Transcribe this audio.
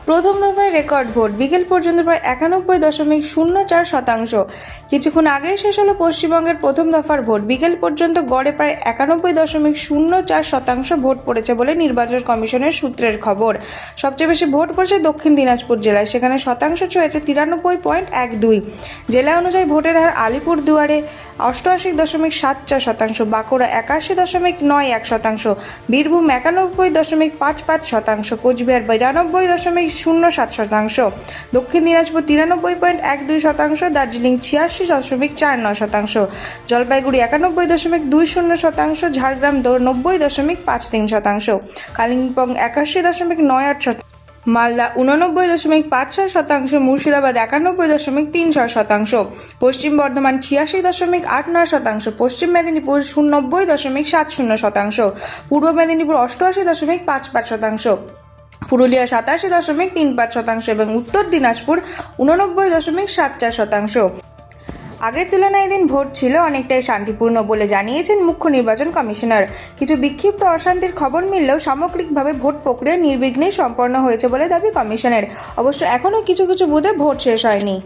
প্রথম দফায় record vote, বিকেল পর্যন্ত প্রায় 91.04%। কিছুক্ষণ আগে শেষ হলো পশ্চিমবঙ্গের প্রথম দফার ভোট। বিকেল পর্যন্ত গড়ে প্রায় 91.04% ভোট পড়েছে বলে নির্বাচন কমিশনের সূত্রের খবর। সবচেয়ে বেশি ভোট পড়েছে দক্ষিণ দিনাজপুর জেলায়, সেখানে শতাংশ ছুঁয়েছে 93.12। জেলা অনুযায়ী ভোটের হার আলিপুরদুয়ারে 88.74%, বাঁকুড়া 81.91%, বীরভূম 91.55%, কোচবিহার 92.07%, দক্ষিণ দিনাজপুর 93.12%, দার্জিলিং 86.49%, জলপাইগুড়ি 91.20%, ঝাড়গ্রাম 90.53%, কালিম্পং 81.98%, মালদা 89.56%, মুর্শিদাবাদ 91.36%, পশ্চিম বর্ধমান 86.89%, পশ্চিম মেদিনীপুর 90.70%, পূর্ব মেদিনীপুর 88.55%, পুরুলিয়া 87.35% এবং উত্তর দিনাজপুর 89.74%। আগের তুলনায় এদিন ভোট ছিল অনেকটাই শান্তিপূর্ণ বলে জানিয়েছেন মুখ্য নির্বাচন কমিশনার। কিছু বিক্ষিপ্ত অশান্তির খবর মিললেও সামগ্রিকভাবে ভোট প্রক্রিয়া নির্বিঘ্নে সম্পন্ন হয়েছে বলে দাবি কমিশনের। অবশ্য এখনও কিছু বুথে ভোট শেষ হয়নি।